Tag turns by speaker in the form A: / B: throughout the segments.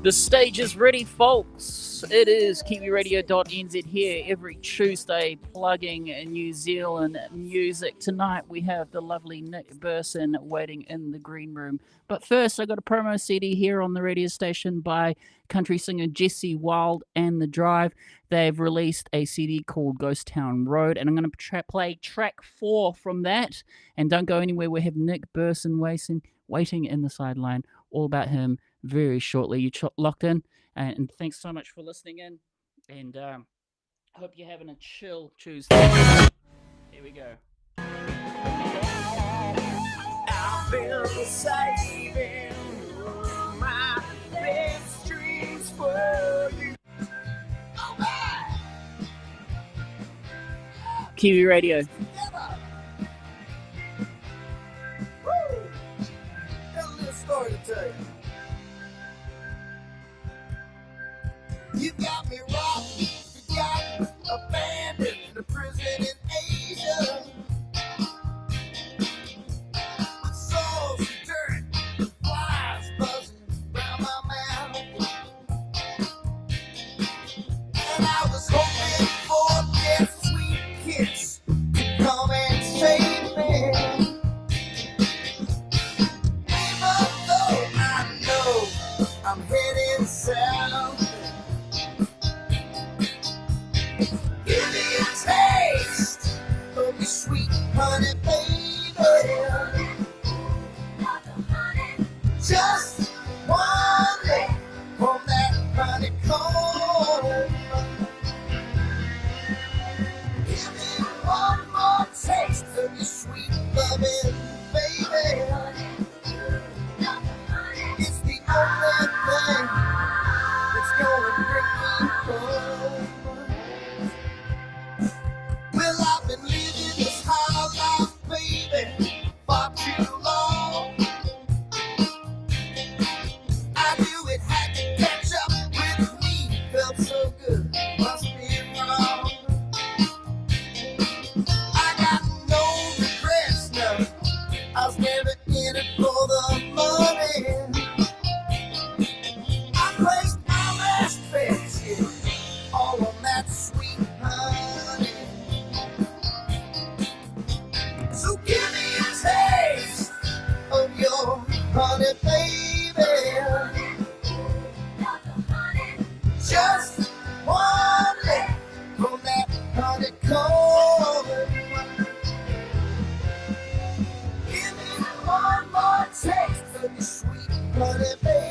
A: The stage is ready, folks. It is Kiwiradio.nz here every Tuesday, plugging New Zealand music. Tonight we have the lovely Nick Burson waiting in the green room. But first, I got a promo CD here on the radio station by country singer Jesse Wild and The Drive. They've released a CD called Ghost Town Road, and I'm going to play track 4 from that. And don't go anywhere. We have Nick Burson waiting in the sideline. All about him very shortly. You locked in, and thanks so much for listening in, and hope you're having a chill Tuesday. Here we go. I've been saving my best dreams for you. Kiwi Radio.
B: Story to tell you. You got me rocked, you got me abandoned in a prison in Asia. With souls and dirt, with flies buzzing around my mouth. And I was hoping for that sweet kiss to come and save me. I'm heading south. Give me a taste of your sweet honey, baby. Just one lick from that honeycomb. Give me one more taste of your sweet loving, baby. It's the only thing that's gonna bring me home. Well, I've been living this high life, baby, for too long. I knew it had to catch up with me. Felt so good, must be wrong. I got no regrets now. I was never in it for the money. Placed my last bet, yeah, all on that sweet honey. So give me a taste of your honey, baby. Just one lick from that honeycomb. Give me one more taste of your sweet honey, baby.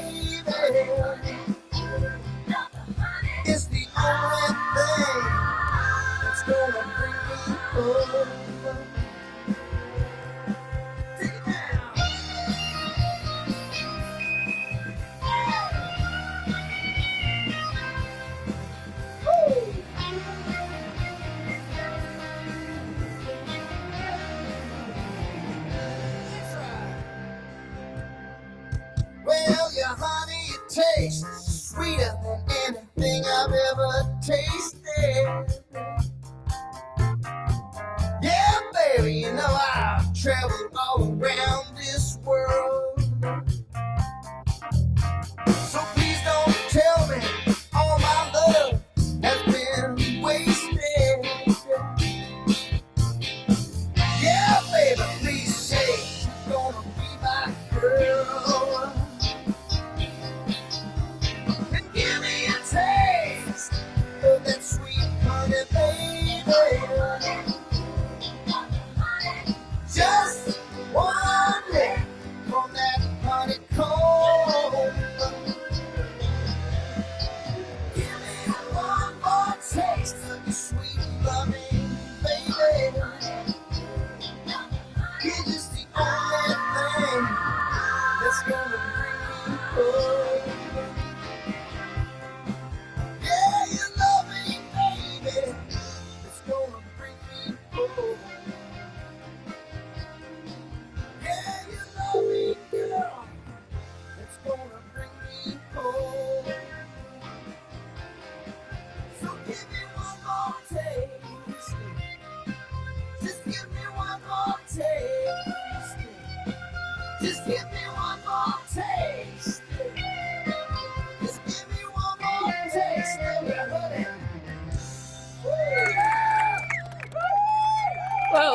B: It's the only thing that's gonna bring me home. Take it down. Woo. That's right. Well, your honey, it tastes sweeter than anything I've ever tasted. Yeah, baby, you know I've traveled all around this world. So please don't tell me all my love has been wasted. Yeah, baby, please say you're gonna be my girl. And give me a taste of that sweet honey, baby. Just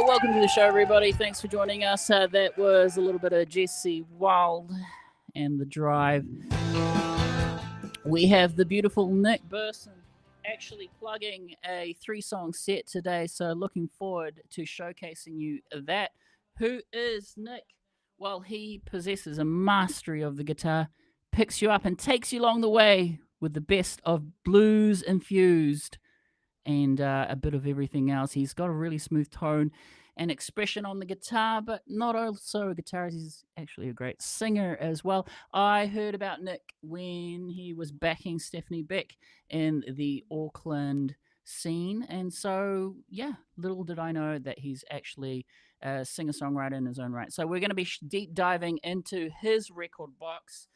A: Well, welcome to the show, everybody. Thanks for joining us. That was a little bit of Jesse Wild and The Drive. We have the beautiful Nick Burson actually plugging a 3-song set today, so looking forward to showcasing you that. Who is Nick? Well, he possesses a mastery of the guitar, picks you up and takes you along the way with the best of blues infused and a bit of everything else. He's got a really smooth tone and expression on the guitar, but not also a guitarist. He's actually a great singer as well. I heard about Nick when he was backing Stephanie Beck in the Auckland scene, and so yeah, little did I know that he's actually a singer-songwriter in his own right. So we're going to be deep diving into his record box.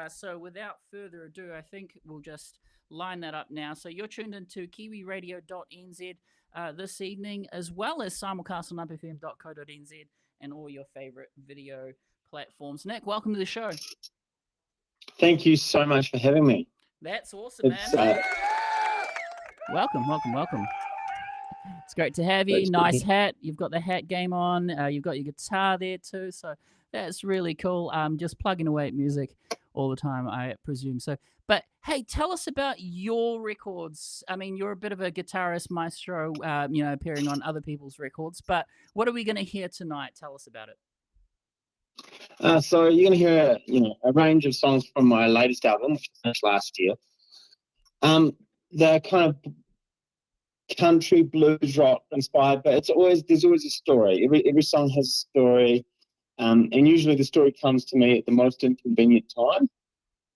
A: So without further ado, I think we'll just line that up now. So you're tuned into Kiwiradio.nz this evening, as well as simulcast on upfm.co.nz and all your favorite video platforms. Nick, welcome to the show.
C: Thank you so much for having me.
A: That's awesome, man. Welcome. It's great to have you. Nice hat. You've got the hat game on. You've got your guitar there too. So that's really cool. Just plugging away at music all the time, I presume. So, but hey, tell us about your records. I mean, you're a bit of a guitarist maestro, appearing on other people's records. But what are we going to hear tonight? Tell us about it.
C: So you're going to hear, a range of songs from my latest album, which I finished last year. They're kind of country blues rock inspired, but there's always a story. Every song has a story, and usually the story comes to me at the most inconvenient time,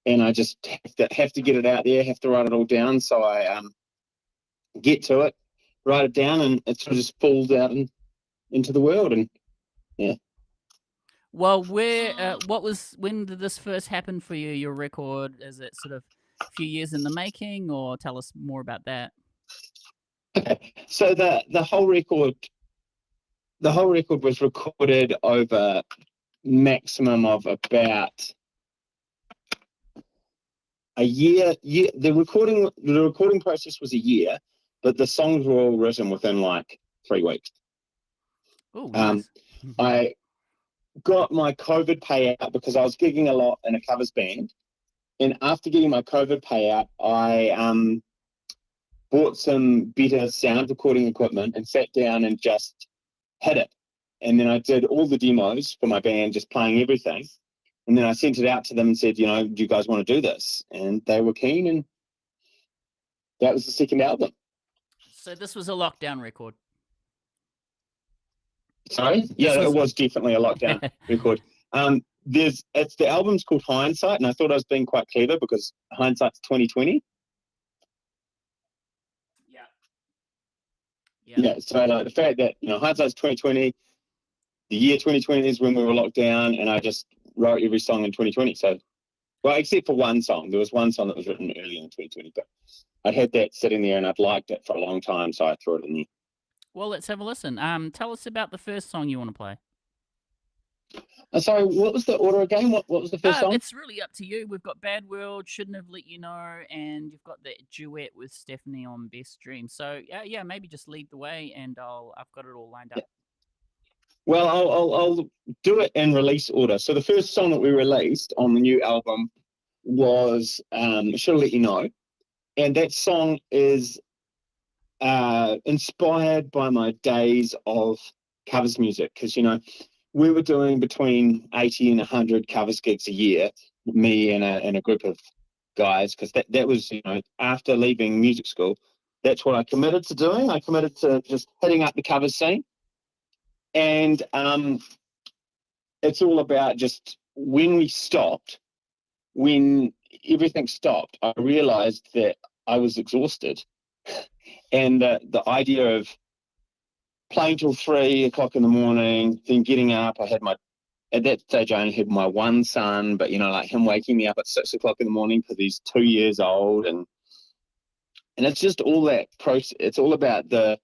C: and I just have to get it out there, have to write it all down. So I get to it, write it down, and it sort of just falls out into the world, and yeah.
A: Well, when did this first happen for you? Your record, is it sort of a few years in the making, or tell us more about that?
C: Okay, so the whole record was recorded over maximum of about a year. The recording process was a year, but the songs were all written within like 3 weeks.
A: Oh, nice.
C: I got my COVID payout because I was gigging a lot in a covers band, and after getting my COVID payout, I bought some better sound recording equipment and sat down and just hit it. And then I did all the demos for my band, just playing everything. And then I sent it out to them and said, do you guys want to do this? And they were keen, and that was the second album.
A: So this was a lockdown record.
C: Sorry? Yeah, it was definitely a lockdown record. The album's called Hindsight, and I thought I was being quite clever because hindsight's 2020. Yeah. So like the fact that hindsight's 2020, the year 2020 is when we were locked down, and I just wrote every song in 2020. So, well, except for one song. There was one song that was written early in 2020, but I'd had that sitting there and I'd liked it for a long time, so I threw it in there.
A: Well, let's have a listen. Tell us about the first song you want to play.
C: Sorry, what was the order again? What was the first song?
A: It's really up to you. We've got Bad World, Shouldn't Have Let You Know, and you've got the duet with Stephanie on Best Dream. So, yeah, maybe just lead the way, and I've got it all lined up.
C: Well, I'll do it in release order. So the first song that we released on the new album was Should Have Let You Know, and that song is inspired by my days of covers music, because we were doing between 80 and 100 covers gigs a year, me and a group of guys, because that was after leaving music school, that's what I committed to doing. I committed to just hitting up the covers scene, and it's all about just when everything stopped, I realized that I was exhausted. And the idea of playing till 3 o'clock in the morning, then getting up, at that stage I only had my one son, but like him waking me up at 6 o'clock in the morning because he's 2 years old, and it's just all that process. It's all about the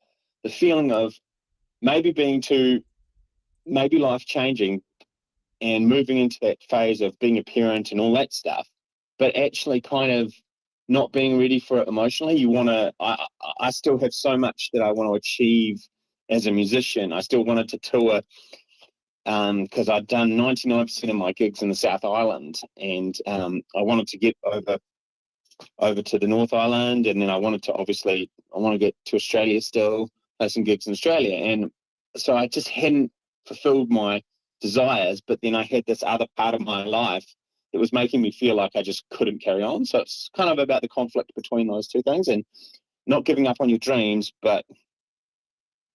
C: feeling of maybe life changing and moving into that phase of being a parent and all that stuff, but actually kind of not being ready for it emotionally. I still have so much that I want to achieve as a musician. I still wanted to tour because I'd done 99% of my gigs in the South Island, and I wanted to get over to the North Island, and then I want to get to Australia still, play some gigs in Australia. And so I just hadn't fulfilled my desires, but then I had this other part of my life that was making me feel like I just couldn't carry on. So it's kind of about the conflict between those two things, and not giving up on your dreams, but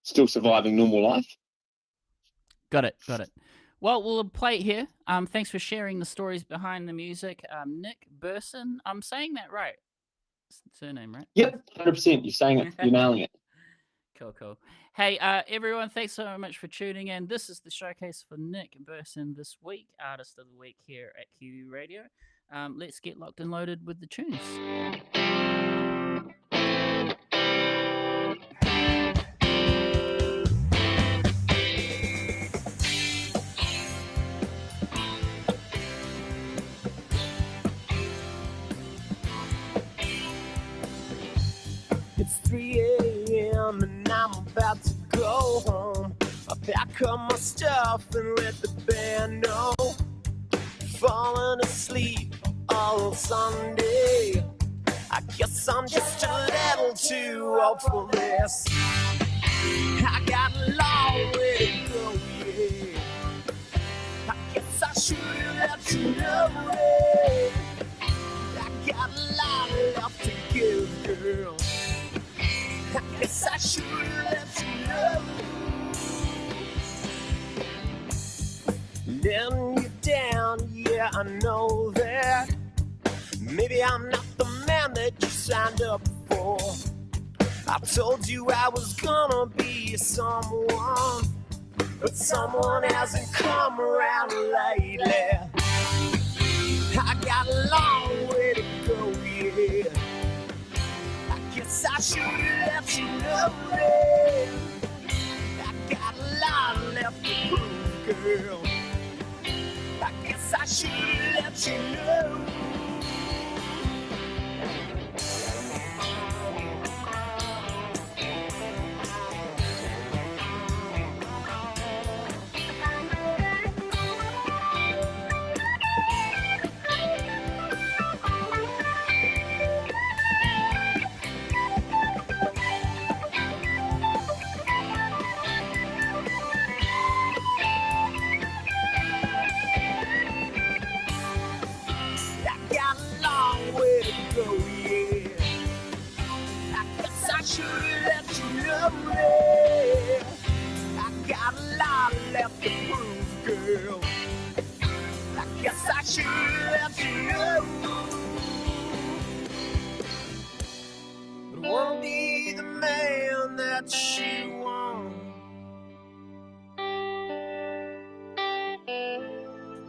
C: still surviving normal life.
A: Got it. Well, we'll play it here. Thanks for sharing the stories behind the music. Nick Burson. I'm saying that right. Surname, right?
C: Yep, 100%. You're saying it. You're nailing it.
A: Cool. Hey, everyone, thanks so much for tuning in. This is the showcase for Nick Burson this week, Artist of the Week here at Kiwi Radio. Let's get locked and loaded with the tunes.
B: It's 3 a.m. and I'm about to go home. I pack up my stuff and let the band know. Falling asleep all Sunday. I guess I'm just a little too old for this. I got a long way to go, yeah. I guess I should let you know it. I got a lot left to give, girl. I guess I should let you know. Letting you down, yeah, I know that. Maybe I'm not the man that you signed up for. I told you I was gonna be someone, but someone hasn't come around lately. I got a long way to go, yeah. I guess I should let you know that. I got a lot left to prove, girl. I guess I should let you know.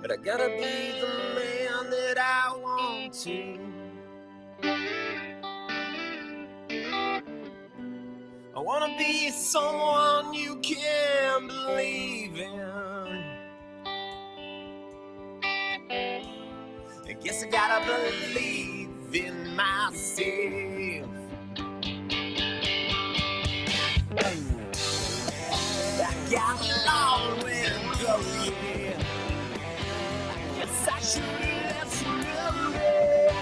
B: But I gotta be the man that I want to. I wanna be someone you can believe in. I guess I gotta believe in myself. I got a long way to go, yeah. I should let you know that.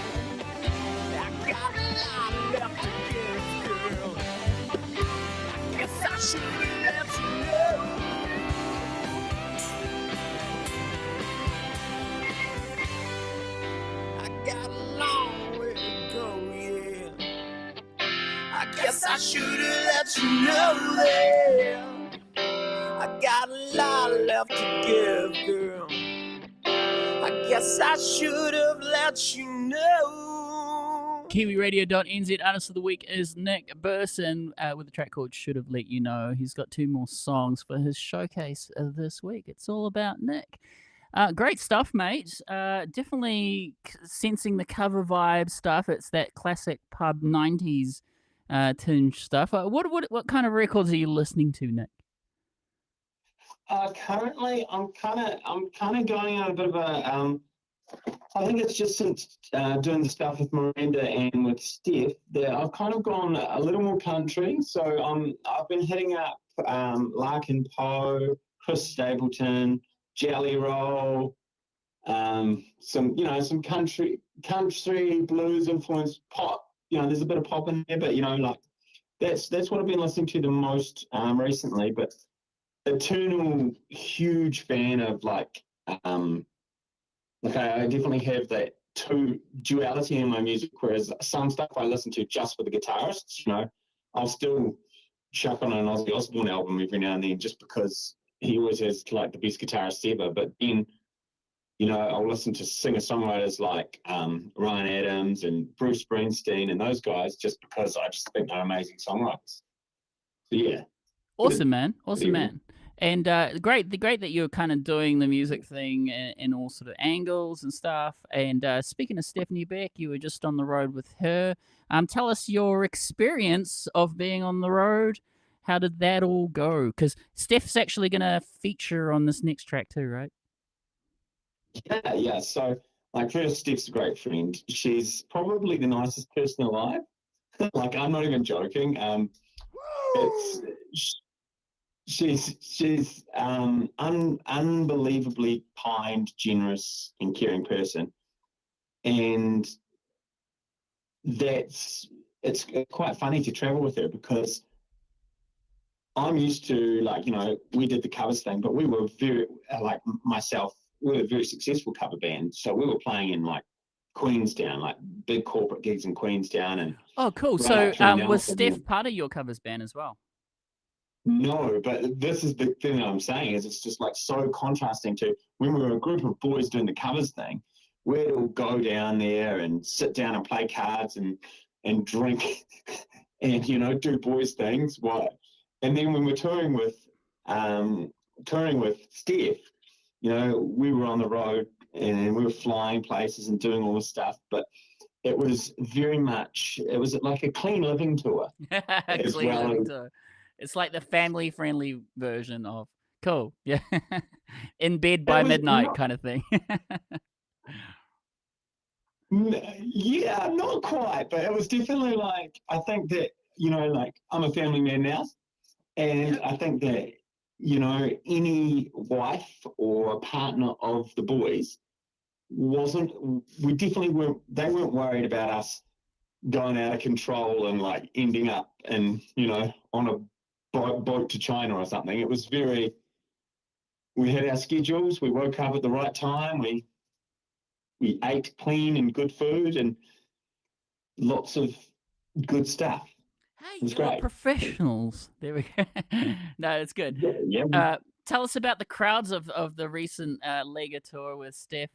B: I got a lot left to give, girl. I guess I should let you know. I got a long way to go, yeah. I guess I should let you know that. I got a lot left to give, girl. I guess I should have let you know.
A: Kiwiradio.nz Artist of the Week is Nick Burson with a track called Should Have Let You Know. He's got 2 more songs for his showcase this week. It's all about Nick. Great stuff, mate. Definitely sensing the cover vibe stuff. It's that classic pub 90s tinge stuff. What kind of records are you listening to, Nick?
C: Currently, I'm kind of going on a bit of a I think it's just since doing the stuff with Miranda and with Steph that I've kind of gone a little more country. So I've been hitting up Larkin Poe, Chris Stapleton, Jelly Roll, some country blues influenced pop. There's a bit of pop in there, but like that's what I've been listening to the most recently. But eternal huge fan of like I definitely have that duality in my music, whereas some stuff I listen to just for the guitarists. I'll still chuck on an Ozzy Osbourne album every now and then just because he always has like the best guitarist ever. But then, I'll listen to singer-songwriters like Ryan Adams and Bruce Springsteen and those guys just because I just think they're amazing songwriters. So, yeah.
A: Awesome, man. Awesome, man. And great that you're kind of doing the music thing in all sort of angles and stuff. And speaking of Stephanie Beck, you were just on the road with her. Tell us your experience of being on the road. How did that all go? Because Steph's actually going to feature on this next track too, right?
C: Yeah. So, first, Steph's a great friend. She's probably the nicest person alive. I'm not even joking. She's unbelievably kind, generous, and caring person, and it's quite funny to travel with her because I'm used to we did the covers thing, but we were very we were a very successful cover band, so we were playing in Queenstown, big corporate gigs in Queenstown, and
A: oh, cool. So was Steph part of your covers band as well?
C: No, but this is the thing that I'm saying is it's just so contrasting to when we were a group of boys doing the covers thing. We'd all go down there and sit down and play cards and drink and do boys things. And then when we're touring with Steph, we were on the road and we were flying places and doing all this stuff, but it was like a clean living tour.
A: Tour. It's like the family-friendly version of cool, yeah. In bed by midnight kind of thing.
C: Yeah, not quite, but it was definitely I think that, I'm a family man now, and I think that, any wife or partner of the boys they weren't worried about us going out of control and ending up and, on a boat to China or something. It was we had our schedules, we woke up at the right time, we ate clean and good food and lots of good stuff.
A: Hey,
C: it was
A: you're
C: great.
A: Professionals. There we go. No, it's good.
C: Yeah.
A: Tell us about the crowds of the recent Lega tour with Steph.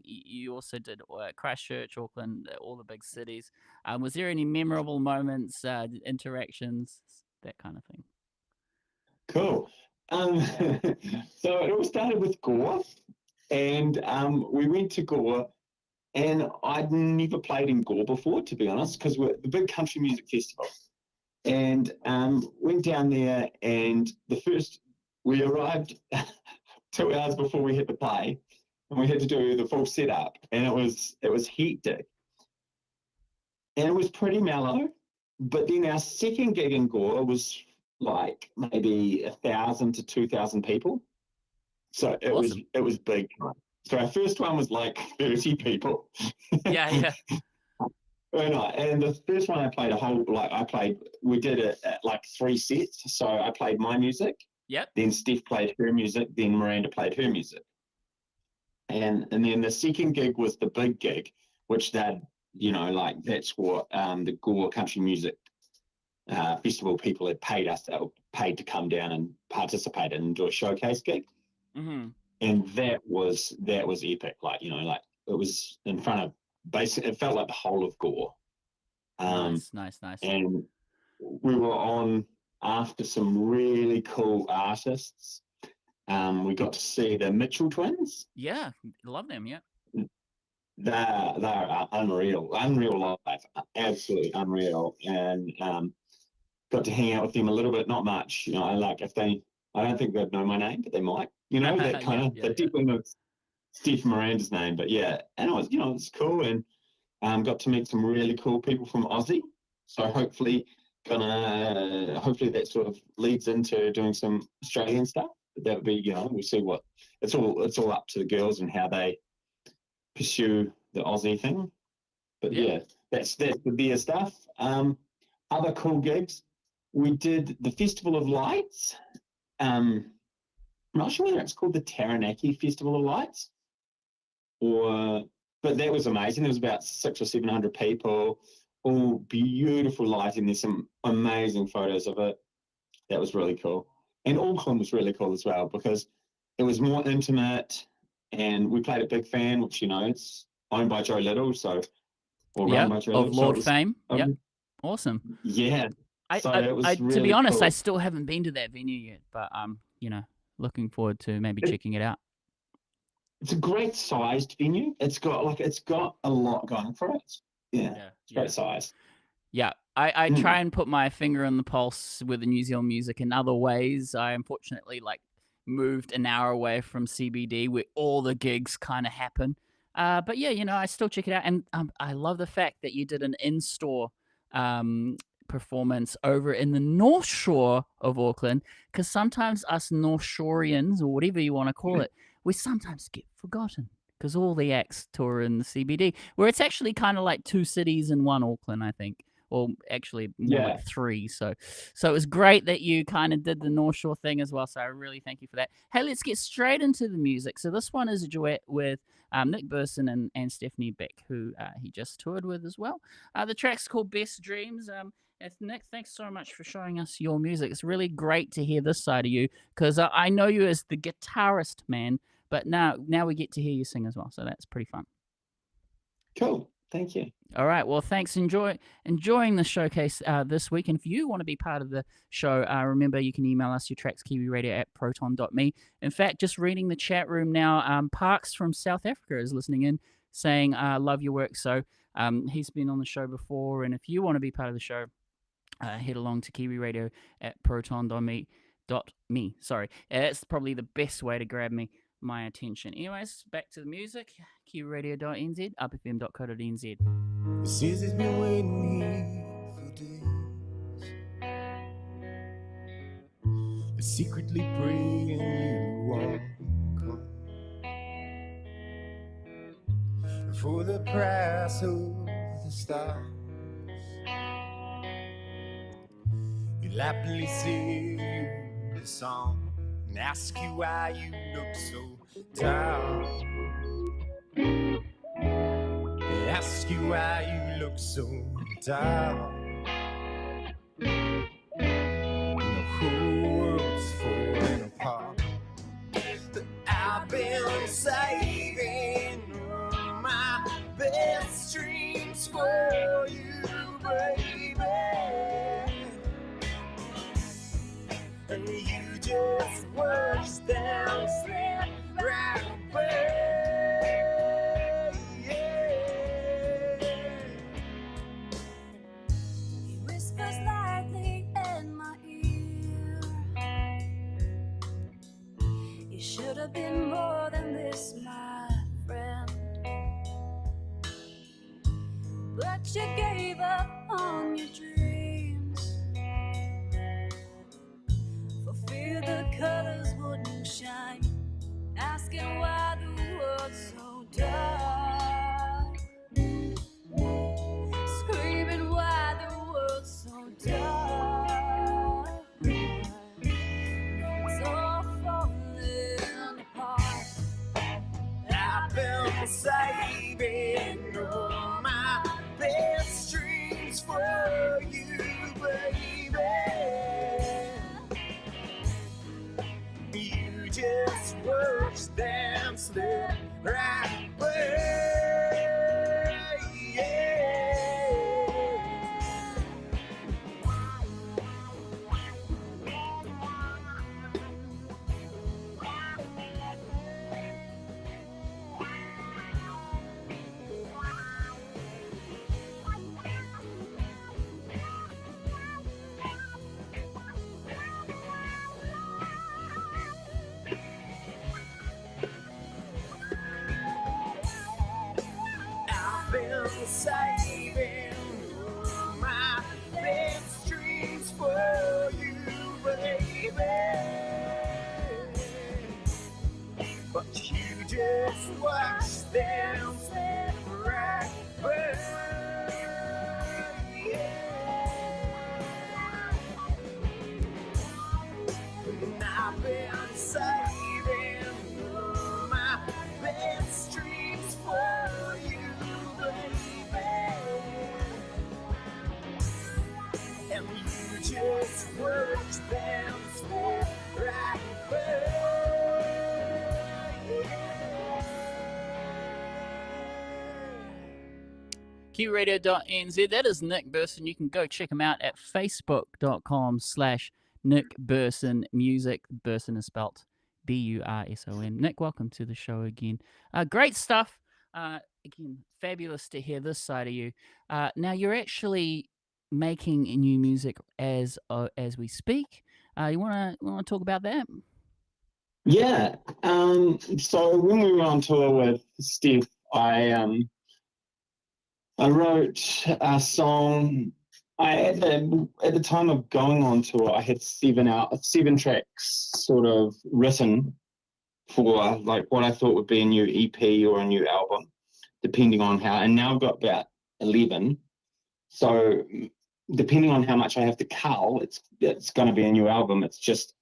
A: You also did Christchurch, Auckland, all the big cities. Was there any memorable moments, interactions, that kind of thing?
C: Cool. So it all started with Gore, and we went to Gore, and I'd never played in Gore before, to be honest, because we're the big country music festival. And went down there, and we arrived 2 hours before we had to play, and we had to do the full setup, and it was hectic. And it was pretty mellow, but then our second gig in Gore was maybe 1,000 to 2,000 people. So it
A: awesome.
C: was big. So our first one was 30 people.
A: Yeah.
C: And the first one I played we did it at 3 sets. So I played my music.
A: Yep.
C: Then Steph played her music. Then Miranda played her music. And then the second gig was the big gig, which that's what the Gore Country Music Festival people had paid us. They were paid to come down and participate and do a showcase gig.
A: Mm-hmm.
C: And that was epic. It was in front of it felt like the whole of Gore.
A: Nice.
C: And we were on after some really cool artists. We got to see the Mitchell twins.
A: Yeah, love them. Yeah,
C: they're unreal live, absolutely unreal. And got to hang out with them a little bit, not much. I don't think they'd know my name, but they might. That kind of the deep in the
D: Steve Miranda's name, but yeah, and it's cool, and got to meet some really cool people from Aussie. So hopefully that sort of leads into doing some Australian stuff. That would be, we'll see what it's all up to the girls and how they pursue the Aussie thing. But yeah, that's the beer stuff. Other cool gigs, we did the Festival of Lights. I'm not sure whether it's called the Taranaki Festival of Lights, but that was amazing. There was about 600 or 700 people, all beautiful lighting. There's some amazing photos of it. That was really cool. And Auckland was really cool as well because it was more intimate, and we played at Big Fan, which it's owned by Joe Little, run by Joe Little.
A: Of Lord fame. Yep. Awesome.
D: Yeah.
A: To be honest, cool. I still haven't been to that venue yet, but looking forward to maybe checking it out.
D: It's a great sized venue. It's got a lot going for it. Yeah. It's great size.
A: Yeah. I try and put my finger on the pulse with the New Zealand music in other ways. I unfortunately moved an hour away from CBD where all the gigs kind of happen. But yeah, I still check it out, and I love the fact that you did an in-store performance over in the North Shore of Auckland, because sometimes us North Shoreans, or whatever you want to call it, we sometimes get forgotten because all the acts tour in the CBD, where it's actually kind of like 2 cities in one Auckland, I think, or actually more like 3. So it was great that you kind of did the North Shore thing as well. So I really thank you for that. Hey, let's get straight into the music. So this one is a duet with Nick Burson and Stephanie Beck, who he just toured with as well. The track's called Best Dreams. Nick, thanks so much for showing us your music. It's really great to hear this side of you, because I know you as the guitarist, man, but now we get to hear you sing as well. So that's pretty fun.
D: Cool. Thank you.
A: All right. Well, thanks. Enjoying the showcase this week. And if you want to be part of the show, remember you can email us your tracks, kiwiradio@proton.me. In fact, just reading the chat room now, Parks from South Africa is listening in, saying, love your work. So he's been on the show before. And if you want to be part of the show, head along to kiwiradio@proton.me. Sorry. It's probably the best way to grab my attention. Anyways, back to the music. Kiwiradio.nz, upfm.co.nz.
B: It seems it's been waiting here for days, secretly praying you won't come, for the price of the stars. You'll happily sing the song and ask you why you look so tired. Ask you why you look so tired. The whole world's falling apart. But I've been saving my best dreams for you, baby. And you just watch them slip right away.
E: Should have been more than this, my friend. But you gave up on your dreams for fear the colors wouldn't shine, asking why the world's so dark, screaming why the world's so dark. It's all falling apart.
B: I've been saving all my best dreams for you, baby. You just watch them slip right away. stand right there.
A: Kiwiradio.nz. That is Nick Burson. You can go check him out at facebook.com/Nick Burson Music. Burson is spelt Burson. Nick, welcome to the show again. Great stuff. Again, fabulous to hear this side of you. Now you're actually making new music as we speak. You wanna talk about that?
D: Yeah. So when we were on tour with Steph, I wrote a song. At the time of going on tour, I had 7 tracks sort of written for like what I thought would be a new EP or a new album, depending on how. And now I've got about 11. So depending on how much I have to cull, it's going to be a new album. It's just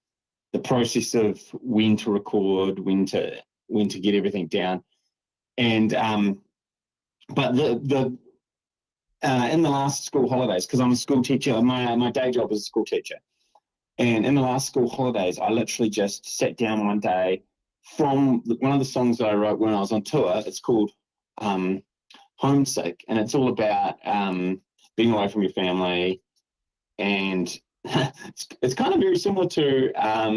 D: the process of when to record, when to get everything down, and but in the last school holidays, because I'm a school teacher, my day job is a school teacher, and in the last school holidays, I literally just sat down one day from one of the songs that I wrote when I was on tour. It's called Homesick, and it's all about being away from your family, and it's kind of very similar to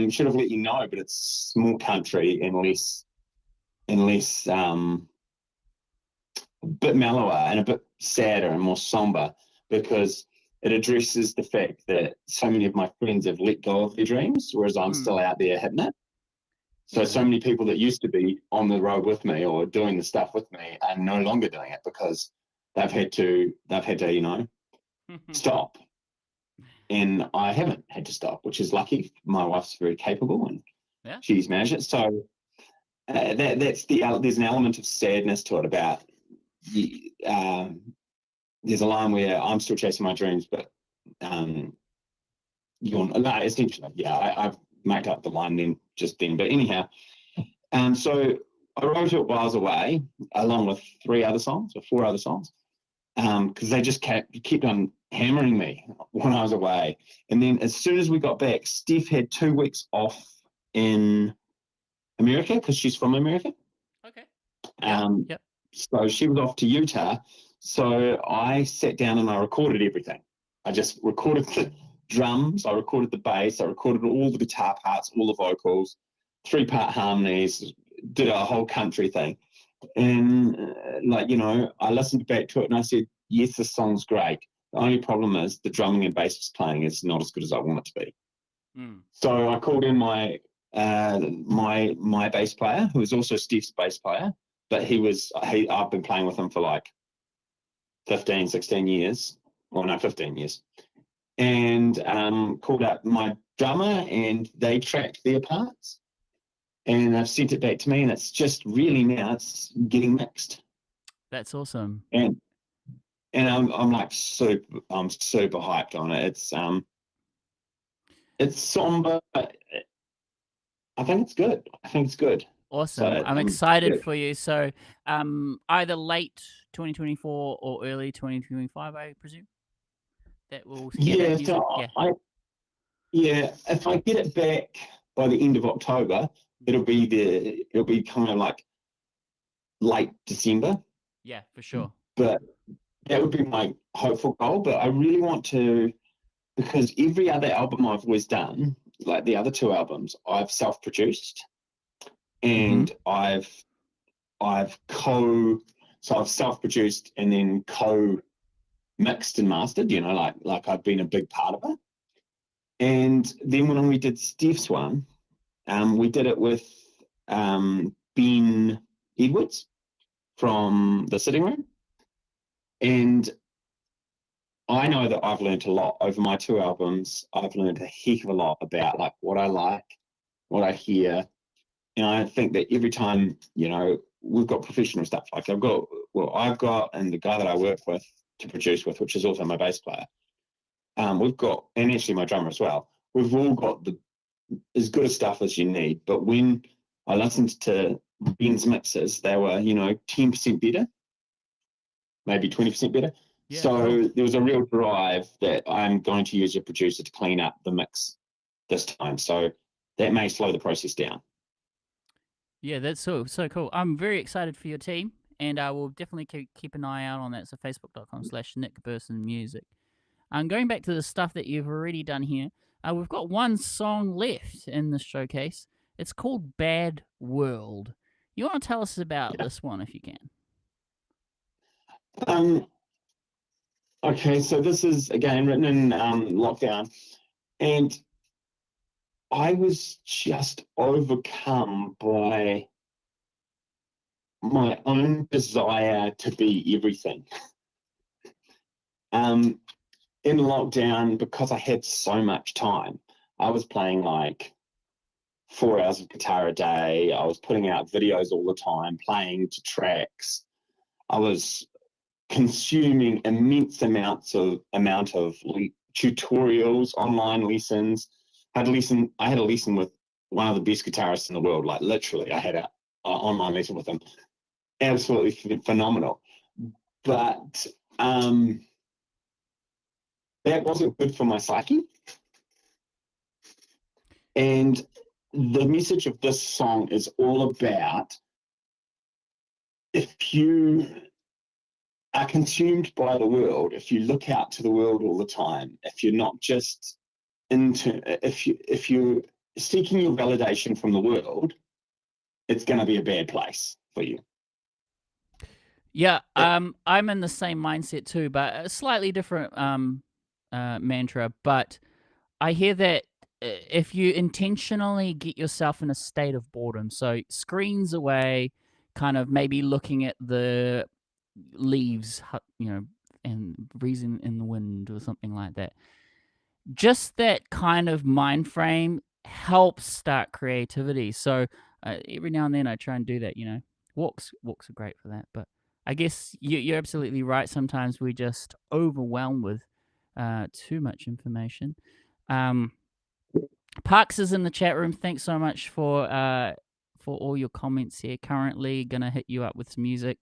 D: Should Have Let You Know, but it's small country and less a bit mellower and a bit sadder and more somber, because it addresses the fact that so many of my friends have let go of their dreams, whereas I'm still out there hitting it. So many people that used to be on the road with me or doing the stuff with me are no longer doing it because they've had to, stop. And I haven't had to stop, which is lucky. My wife's very capable and she's managed it. So there's an element of sadness to it about there's a line where I'm still chasing my dreams, but essentially, I've made up the line then. But anyhow, so I wrote it while I was away, along with 4 other songs, because they just kept on hammering me when I was away. And then as soon as we got back, Steph had 2 weeks off in America because she's from America.
A: Okay.
D: So she was off to Utah. So I sat down and I recorded everything. I just recorded the drums, I recorded the bass, I recorded all the guitar parts, all the vocals, 3-part harmonies, did a whole country thing. And I listened back to it and I said, yes, this song's great. The only problem is the drumming and bass was playing is not as good as I want it to be. So I called in my bass player, who was also Steve's bass player, but I've been playing with him for like 15 years, and called up my drummer, and they tracked their parts, and they've sent it back to me, and it's just really now it's getting mixed.
A: That's awesome.
D: And I'm like super hyped on it. It's somber, but I think it's good.
A: Awesome.
D: So,
A: I'm excited for you. So either late 2024 or early 2025, I presume? That will
D: if I get it back by the end of October, it'll be kind of like late December.
A: Yeah, for sure.
D: But that would be my hopeful goal. But I really want to, because every other album I've always done, like the other 2 albums, I've self-produced, and I've self-produced and then co-mixed and mastered, like I've been a big part of it. And then when we did Steve's one, we did it with Ben Edwards from The Sitting Room. And I know that I've learned a lot over my 2 albums. I've learned a heck of a lot about like what I like, what I hear. And I think that every time, we've got professional stuff. Like I've got, and the guy that I work with to produce with, which is also my bass player, we've got, and actually my drummer as well, we've all got as good a stuff as you need. But when I listened to Ben's mixes, they were, 10% better, maybe 20% better. Yeah, so cool. There was a real drive that I'm going to use a producer to clean up the mix this time. So that may slow the process down.
A: Yeah, that's so cool. I'm very excited for your team, and I will definitely keep an eye out on that. So facebook.com/Nick Burson Music. Going back to the stuff that you've already done here, we've got one song left in this showcase. It's called Bad World. You want to tell us about this one if you can?
D: Okay, so this is, again, written in lockdown, and I was just overcome by my own desire to be everything. In lockdown, because I had so much time, I was playing like 4 hours of guitar a day. I was putting out videos all the time, playing to tracks. I was consuming immense amount of tutorials, online lessons. I had a lesson with one of the best guitarists in the world. Like literally, I had an online lesson with him. Absolutely phenomenal. But that wasn't good for my psyche. And the message of this song is all about, if you are consumed by the world, if you look out to the world all the time, if you're not just if you're seeking your validation from the world, it's going to be a bad place for you.
A: Yeah, I'm in the same mindset too, but a slightly different mantra. But I hear that if you intentionally get yourself in a state of boredom, so screens away, kind of maybe looking at the leaves, and breezing in the wind or something like that, just that kind of mind frame helps start creativity. So every now and then I try and do that. Walks are great for that, but I guess you're absolutely right. Sometimes we just overwhelmed with too much information. Parks is in the chat room. Thanks so much for all your comments here. Currently gonna hit you up with some music.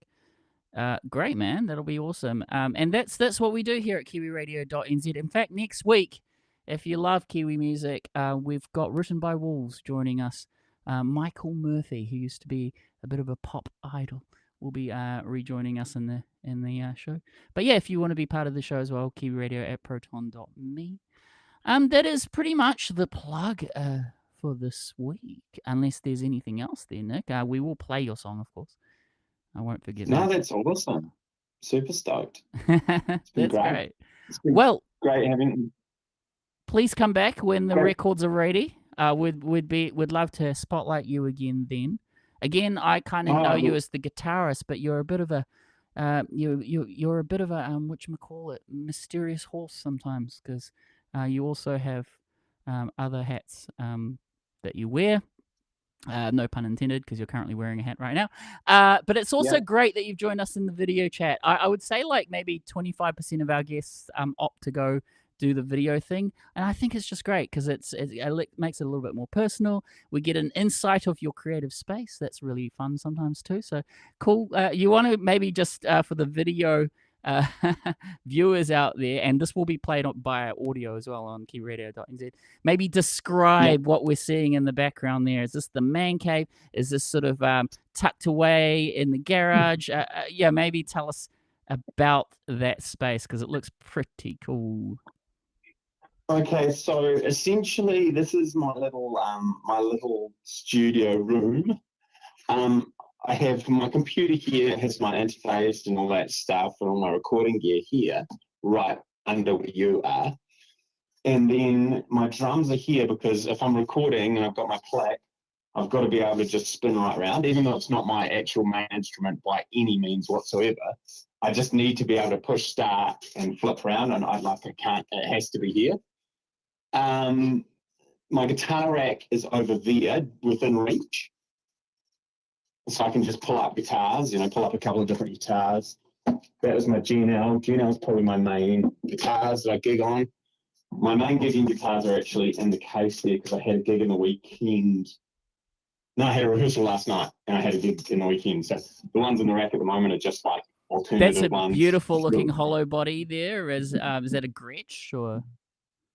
A: Great, man. That'll be awesome. And that's what we do here at Kiwiradio.nz. In fact, next week, if you love Kiwi music, we've got Written by Wolves joining us. Michael Murphy, who used to be a bit of a pop idol, will be rejoining us in the show. But yeah, if you want to be part of the show as well, kiwiradio@proton.me. That is pretty much the plug for this week, unless there's anything else there, Nick. We will play your song, of course. I won't forget that.
D: No, that's awesome. Super stoked.
A: That's great.
D: Well, great having.
A: Please come back when the records are ready. We'd love to spotlight you again then. Again, I kind of know you as the guitarist, but you're a bit of a you're a bit of a whatchamacallit, mysterious horse sometimes, because you also have other hats that you wear. No pun intended, because you're currently wearing a hat right now. But it's also great that you've joined us in the video chat. I would say like maybe 25% of our guests opt to go do the video thing, and I think it's just great because it makes it a little bit more personal. We get an insight of your creative space. That's really fun sometimes too. So cool. You want to maybe just for the video viewers out there, and this will be played by audio as well on Kiwiradio.nz, maybe describe what we're seeing in the background there. Is this the man cave? Is this sort of tucked away in the garage? Maybe tell us about that space, because it looks pretty cool.
D: Okay, so essentially this is my little studio room. I have my computer here, it has my interface and all that stuff, and all my recording gear here, right under where you are. And then my drums are here, because if I'm recording and I've got my clack, I've got to be able to just spin right around, even though it's not my actual main instrument by any means whatsoever. I just need to be able to push start and flip around, and it has to be here. My guitar rack is over there within reach. So I can just pull up guitars, pull up a couple of different guitars. That was my GNL. GNL is probably my main guitars that I gig on. My main gigging guitars are actually in the case there, because I had a gig in the weekend. No, I had a rehearsal last night, and I had a gig in the weekend. So the ones in the rack at the moment are just like alternative ones.
A: That's a beautiful looking hollow body there. Is that a Gretsch or?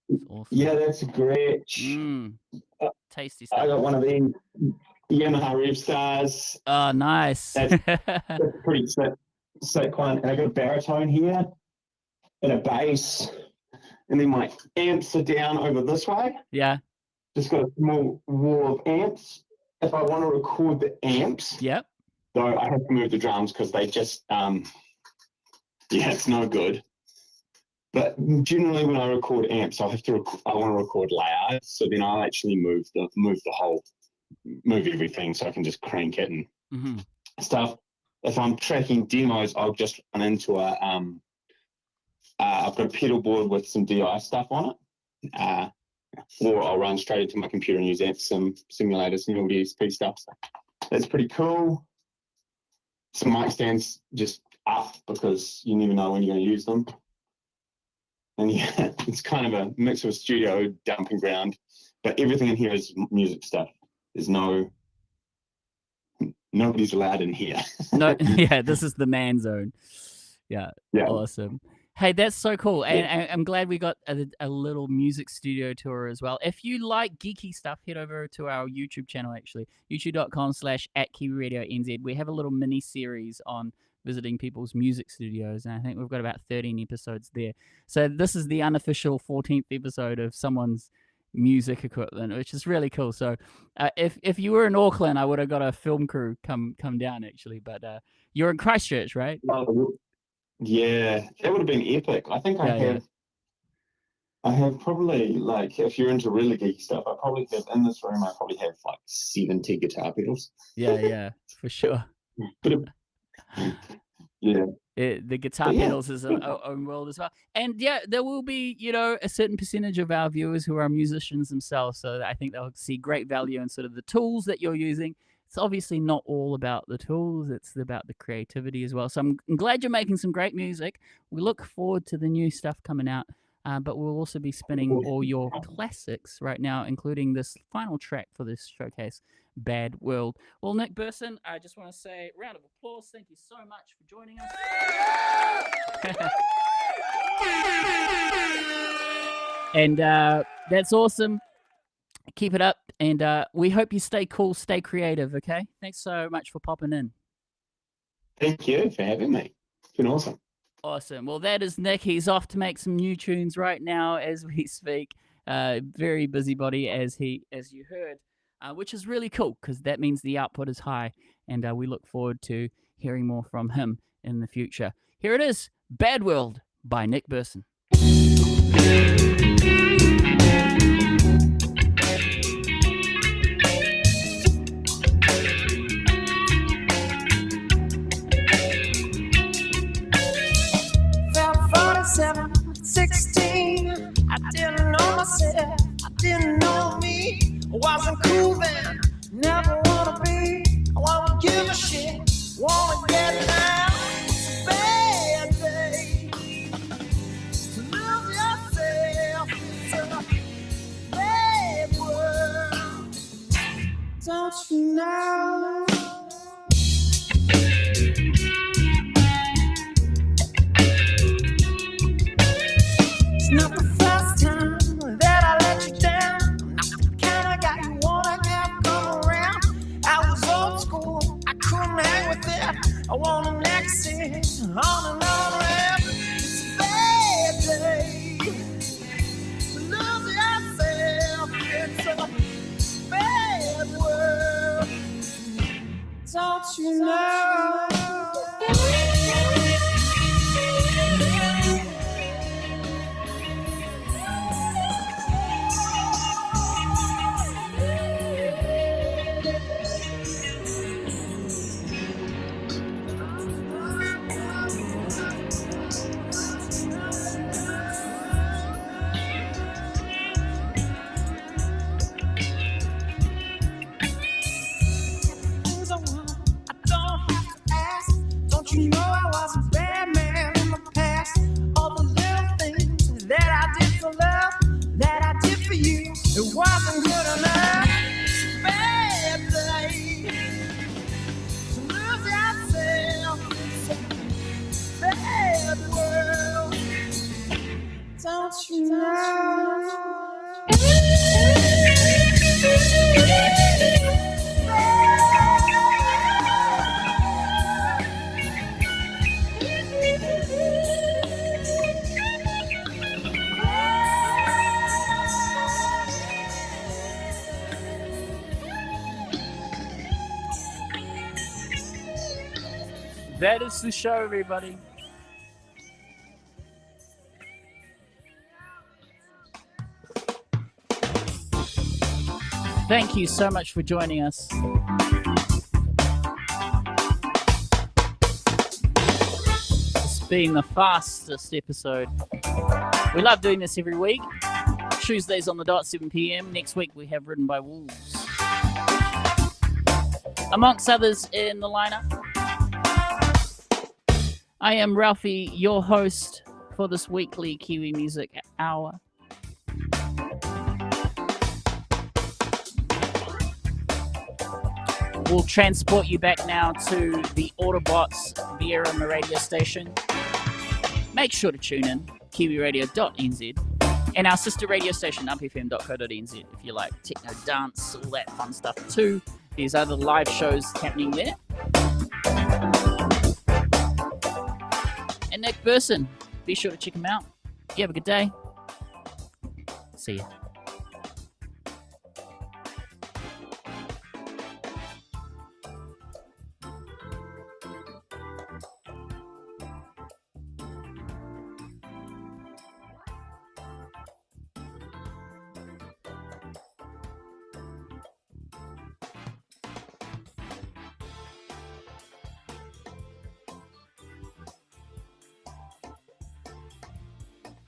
A: It's awesome.
D: Yeah, that's a great.
A: Tasty
D: I
A: stuff.
D: got one of these Yamaha Rev Stars.
A: Oh, nice.
D: That's pretty sick one. And I got a baritone here and a bass. And then my amps are down over this way.
A: Yeah.
D: Just got a small wall of amps. If I want to record the amps,
A: Yep.
D: though, I have to move the drums because they just, it's no good. But generally, when I record amps, I want to record layouts. So then I'll actually move everything, so I can just crank it and stuff. If I'm tracking demos, I'll just run into I've got a pedal board with some DI stuff on it. Or I'll run straight into my computer and use some simulators and all the ESP stuff. So that's pretty cool. Some mic stands just up because you never know when you're going to use them. And yeah, it's kind of a mix of a studio dumping ground, but everything in here is music stuff. There's nobody's allowed in here.
A: No, yeah, this is the man zone. Yeah. Awesome. Hey, that's so cool. And I'm glad we got a little music studio tour as well. If you like geeky stuff, head over to our YouTube channel, actually, youtube.com/@Kiwiradio.nz. We have a little mini series on visiting people's music studios, and I think we've got about 13 episodes there. So this is the unofficial 14th episode of someone's music equipment, which is really cool. So if you were in Auckland, I would have got a film crew come down, actually. But you're in Christchurch, right?
D: Yeah, that would have been epic. I think I have probably, like, if you're into really geeky stuff, I probably have, in this room, I probably have like 70 guitar pedals.
A: Yeah, for sure. The guitar pedals is our own world as well. And yeah, there will be, a certain percentage of our viewers who are musicians themselves. So I think they'll see great value in sort of the tools that you're using. It's obviously not all about the tools. It's about the creativity as well. So I'm glad you're making some great music. We look forward to the new stuff coming out. But we'll also be spinning all your classics right now, including this final track for this showcase, Bad World. Well, Nick Burson, I just want to say round of applause. Thank you so much for joining us. And that's awesome. Keep it up. And we hope you stay cool, stay creative, okay? Thanks so much for popping in.
D: Thank you for having me. It's been awesome.
A: Awesome. Well, that is Nick. He's off to make some new tunes right now as we speak. Very busybody, as you heard, which is really cool because that means the output is high, and we look forward to hearing more from him in the future. Here it is, Bad World by Nick Burson.
B: Seven, 16, I didn't know myself, I didn't know me. I wasn't cool then, never wanna be. I wanna give a shit, wanna get down. It's a bad day to lose yourself. It's a bad world, don't you know? It's not the first time that I let you down. I'm not the kind of guy you wanna have come around. I was old school, I couldn't hang with it. I want an exit on and on around. It's a bad day to lose yourself. It's a bad world, don't you know? You know I was a bad man in the past. All the little things that I did for love, that I did for you, it wasn't good enough. It's a bad day to lose yourself. It's a bad world, don't you know?
A: That is the show, everybody. Thank you so much for joining us. It's been the fastest episode. We love doing this every week. Tuesdays on the dot, 7 p.m. Next week we have Ridden by Wolves. Amongst others in the lineup, I am Ralphie, your host for this weekly Kiwi Music Hour. We'll transport you back now to the Autobots via on the radio station. Make sure to tune in, Kiwiradio.nz, and our sister radio station, upfm.co.nz, if you like techno, dance, all that fun stuff too. There's other live shows happening there. And Nick Burson, be sure to check him out. You have a good day. See ya.